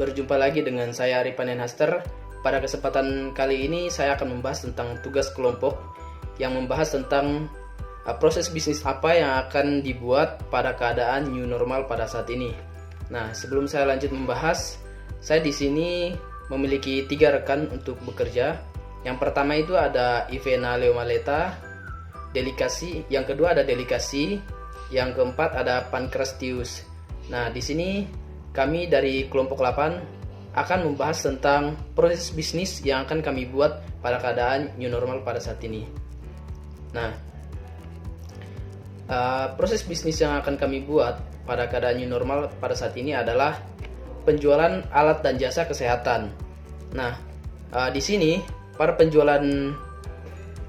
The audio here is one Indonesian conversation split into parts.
berjumpa lagi dengan saya Arifanen Haster. Pada kesempatan kali ini saya akan membahas tentang tugas kelompok yang membahas tentang proses bisnis apa yang akan dibuat pada keadaan new normal pada saat ini. Nah, sebelum saya lanjut membahas, saya di sini memiliki 3 rekan untuk bekerja. Yang pertama itu ada Ivena Leomaleta, Delikasi, yang kedua ada Delikasi, yang keempat ada Pancrastius. Nah, di sini kami dari kelompok 8 akan membahas tentang proses bisnis yang akan kami buat pada keadaan new normal pada saat ini. Nah, proses bisnis yang akan kami buat pada keadaan new normal pada saat ini adalah penjualan alat dan jasa kesehatan. Nah, di sini para penjualan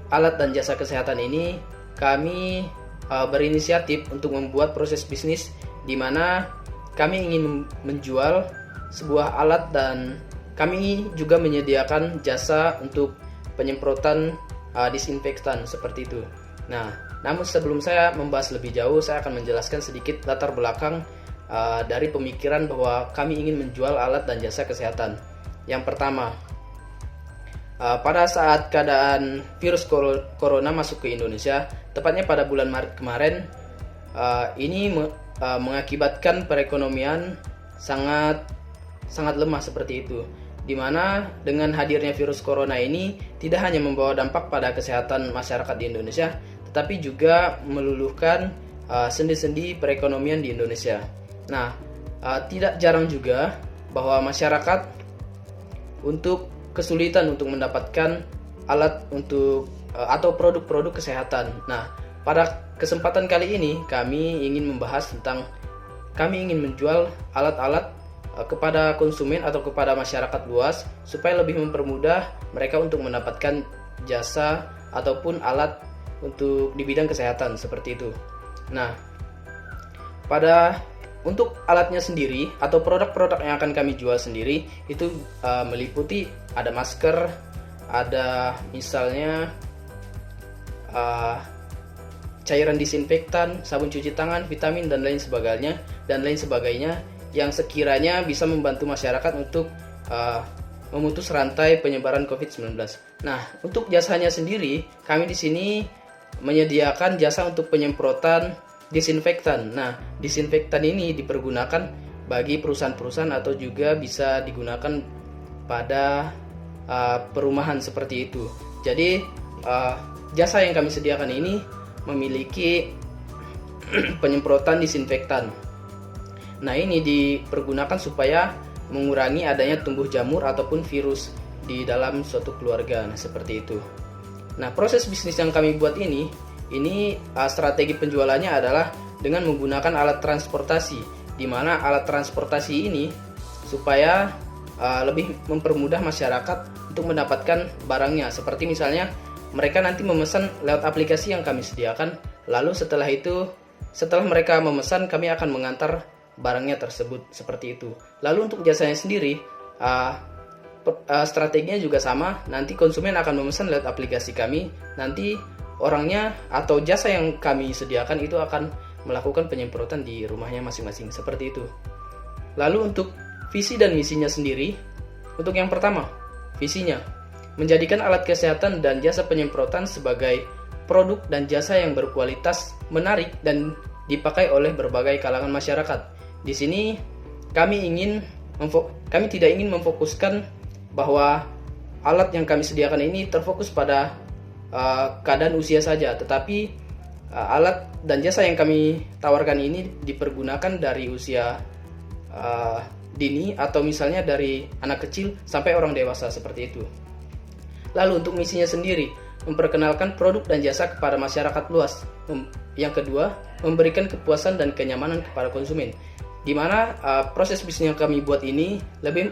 alat dan jasa kesehatan ini kami berinisiatif untuk membuat proses bisnis di mana kami ingin menjual sebuah alat dan kami juga menyediakan jasa untuk penyemprotan disinfektan seperti itu. Nah, namun sebelum saya membahas lebih jauh, saya akan menjelaskan sedikit latar belakang dari pemikiran bahwa kami ingin menjual alat dan jasa kesehatan. Yang pertama, pada saat keadaan virus corona masuk ke Indonesia, tepatnya pada bulan Maret kemarin, ini mengakibatkan perekonomian sangat lemah seperti itu. Dimana dengan hadirnya virus corona ini tidak hanya membawa dampak pada kesehatan masyarakat di Indonesia, tetapi juga meluluhkan sendi-sendi perekonomian di Indonesia. Nah, tidak jarang juga bahwa masyarakat untuk kesulitan untuk mendapatkan alat untuk atau produk-produk kesehatan. Nah, pada kesempatan kali ini kami ingin membahas tentang kami ingin menjual alat-alat kepada konsumen atau kepada masyarakat luas supaya lebih mempermudah mereka untuk mendapatkan jasa ataupun alat untuk di bidang kesehatan seperti itu. Nah, untuk alatnya sendiri atau produk-produk yang akan kami jual sendiri itu meliputi ada masker, ada misalnya cairan disinfektan, sabun cuci tangan, vitamin dan lain sebagainya yang sekiranya bisa membantu masyarakat untuk memutus rantai penyebaran COVID-19. Nah, untuk jasanya sendiri, kami di sini menyediakan jasa untuk penyemprotan disinfektan. Nah, disinfektan ini dipergunakan bagi perusahaan-perusahaan atau juga bisa digunakan pada perumahan seperti itu. Jadi, jasa yang kami sediakan ini memiliki penyemprotan disinfektan. Nah, ini dipergunakan supaya mengurangi adanya tumbuh jamur ataupun virus di dalam suatu keluarga. Nah, seperti itu. Nah, proses bisnis yang kami buat ini strategi penjualannya adalah dengan menggunakan alat transportasi, di mana alat transportasi ini supaya lebih mempermudah masyarakat untuk mendapatkan barangnya. Seperti misalnya mereka nanti memesan lewat aplikasi yang kami sediakan, lalu setelah mereka memesan, kami akan mengantar barangnya tersebut seperti itu. Lalu untuk jasanya sendiri, strateginya juga sama. Nanti konsumen akan memesan lewat aplikasi kami, nanti orangnya atau jasa yang kami sediakan itu akan melakukan penyemprotan di rumahnya masing-masing seperti itu. Lalu untuk visi dan misinya sendiri, untuk yang pertama, visinya menjadikan alat kesehatan dan jasa penyemprotan sebagai produk dan jasa yang berkualitas, menarik dan dipakai oleh berbagai kalangan masyarakat. Di sini kami tidak ingin memfokuskan bahwa alat yang kami sediakan ini terfokus pada keadaan usia saja, tetapi alat dan jasa yang kami tawarkan ini dipergunakan dari usia dini atau misalnya dari anak kecil sampai orang dewasa seperti itu. Lalu untuk misinya sendiri, memperkenalkan produk dan jasa kepada masyarakat luas. Yang kedua, memberikan kepuasan dan kenyamanan kepada konsumen. Di mana proses bisnis yang kami buat ini lebih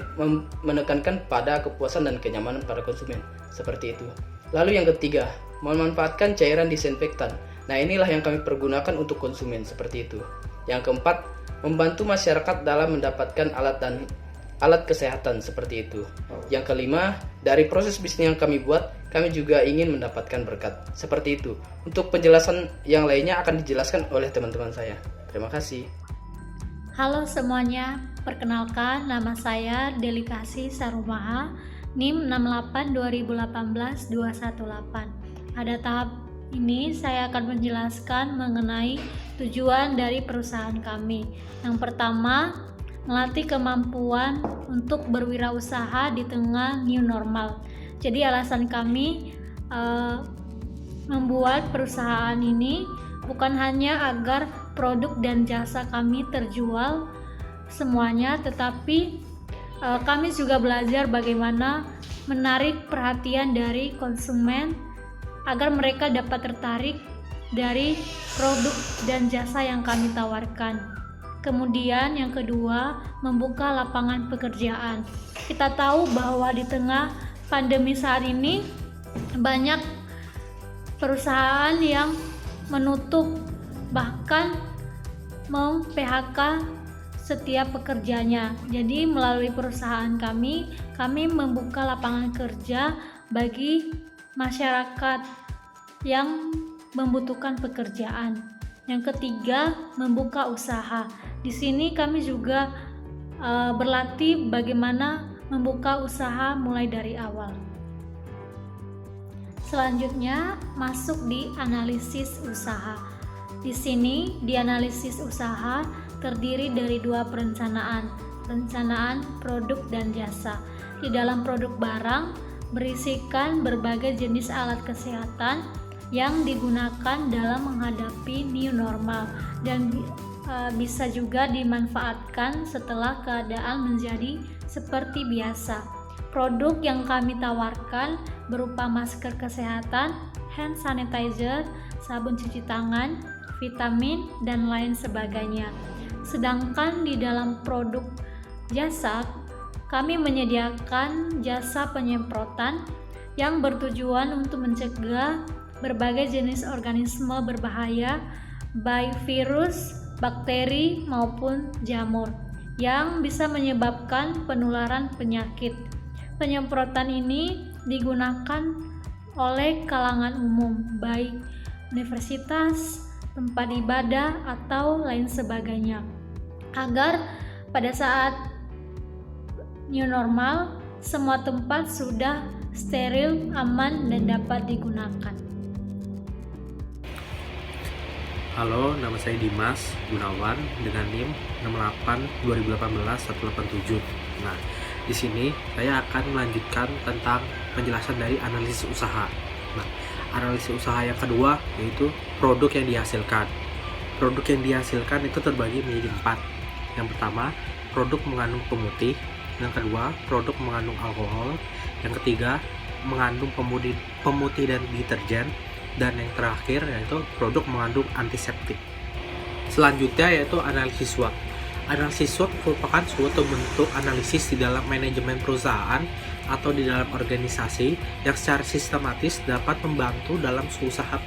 menekankan pada kepuasan dan kenyamanan pada konsumen. Seperti itu. Lalu yang ketiga, memanfaatkan cairan disinfektan. Nah, inilah yang kami pergunakan untuk konsumen seperti itu. Yang keempat, membantu masyarakat dalam mendapatkan alat kesehatan seperti itu. Yang kelima, dari proses bisnis yang kami buat, kami juga ingin mendapatkan berkat seperti itu. Untuk penjelasan yang lainnya akan dijelaskan oleh teman-teman saya. Terima kasih. Halo semuanya, Perkenalkan, nama saya Delikasi Sarumaha, NIM 682018-218. Pada tahap ini saya akan menjelaskan mengenai tujuan dari perusahaan kami. Yang pertama, melatih kemampuan untuk berwirausaha di tengah new normal. Jadi alasan kami membuat perusahaan ini bukan hanya agar produk dan jasa kami terjual semuanya, tetapi kami juga belajar bagaimana menarik perhatian dari konsumen agar mereka dapat tertarik dari produk dan jasa yang kami tawarkan. Kemudian yang kedua, membuka lapangan pekerjaan. Kita tahu bahwa di tengah pandemi saat ini banyak perusahaan yang menutup, bahkan mem-PHK setiap pekerjanya. Jadi melalui perusahaan kami membuka lapangan kerja bagi masyarakat yang membutuhkan pekerjaan. Yang ketiga, membuka usaha. Di sini kami juga berlatih bagaimana membuka usaha mulai dari awal. Selanjutnya, masuk di analisis usaha. Di sini, di analisis usaha terdiri dari dua perencanaan produk dan jasa. Di dalam produk barang berisikan berbagai jenis alat kesehatan yang digunakan dalam menghadapi new normal dan bisa juga dimanfaatkan setelah keadaan menjadi seperti biasa. Produk yang kami tawarkan berupa masker kesehatan, hand sanitizer, sabun cuci tangan, vitamin, dan lain sebagainya. Sedangkan di dalam produk jasa, kami menyediakan jasa penyemprotan yang bertujuan untuk mencegah berbagai jenis organisme berbahaya, baik virus, bakteri, maupun jamur, yang bisa menyebabkan penularan penyakit. Penyemprotan ini digunakan oleh kalangan umum, baik universitas, tempat ibadah, atau lain sebagainya, agar pada saat new normal semua tempat sudah steril, aman, dan dapat digunakan. Halo, nama saya Dimas Gunawan dengan NIM 682018-187. Nah, di sini saya akan melanjutkan tentang penjelasan dari analisis usaha. Nah, analisis usaha yang kedua yaitu produk yang dihasilkan. Produk yang dihasilkan itu terbagi menjadi 4. Yang pertama, produk mengandung pemutih. Yang kedua, produk mengandung alkohol. Yang ketiga, mengandung pemutih dan deterjen. Dan yang terakhir yaitu produk mengandung antiseptik. Selanjutnya yaitu analisis SWOT. Analisis SWOT merupakan suatu bentuk analisis di dalam manajemen perusahaan atau di dalam organisasi yang secara sistematis dapat membantu dalam usaha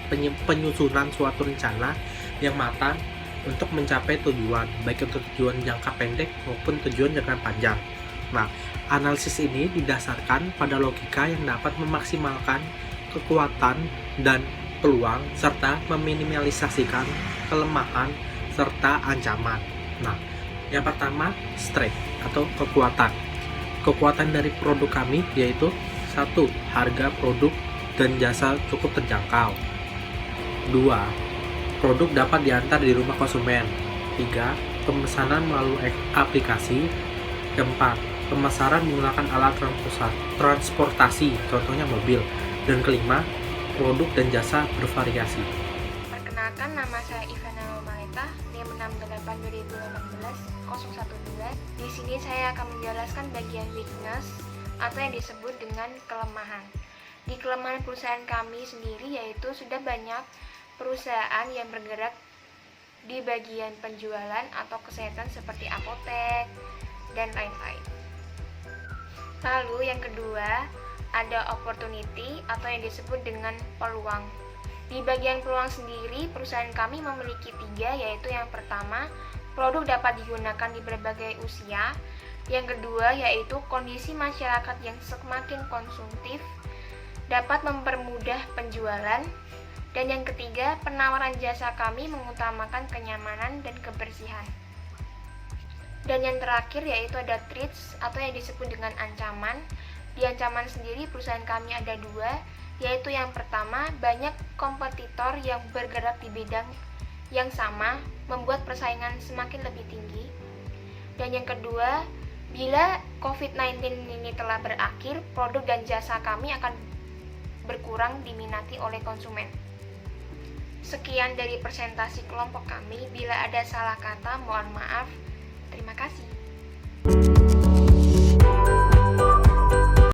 penyusunan suatu rencana yang matang untuk mencapai tujuan, baik untuk tujuan jangka pendek maupun tujuan jangka panjang. Nah, analisis ini didasarkan pada logika yang dapat memaksimalkan kekuatan dan peluang serta meminimalisasikan kelemahan serta ancaman. Nah, yang pertama, strength atau kekuatan. Kekuatan dari produk kami yaitu 1. Harga produk dan jasa cukup terjangkau. 2. Produk dapat diantar di rumah konsumen. 3. Pemesanan melalui aplikasi. 4. Pemasaran menggunakan alat transportasi, contohnya mobil. Dan kelima, produk dan jasa bervariasi. Perkenalkan, nama saya Ivana Maleta, NIM 682018-012. Di sini saya akan menjelaskan bagian weakness atau yang disebut dengan kelemahan. Di kelemahan perusahaan kami sendiri yaitu sudah banyak perusahaan yang bergerak di bagian penjualan atau kesehatan seperti apotek dan lain-lain. Lalu yang kedua, ada opportunity atau yang disebut dengan peluang. Di bagian peluang sendiri, perusahaan kami memiliki 3, yaitu yang pertama, produk dapat digunakan di berbagai usia. Yang kedua, yaitu kondisi masyarakat yang semakin konsumtif dapat mempermudah penjualan. Dan yang ketiga, penawaran jasa kami mengutamakan kenyamanan dan kebersihan. Dan yang terakhir yaitu ada threats atau yang disebut dengan ancaman. Di ancaman sendiri perusahaan kami ada dua, yaitu yang pertama, banyak kompetitor yang bergerak di bidang yang sama membuat persaingan semakin lebih tinggi. Dan yang kedua, bila COVID-19 ini telah berakhir, produk dan jasa kami akan berkurang diminati oleh konsumen. Sekian dari presentasi kelompok kami. Bila ada salah kata, mohon maaf. Terima kasih.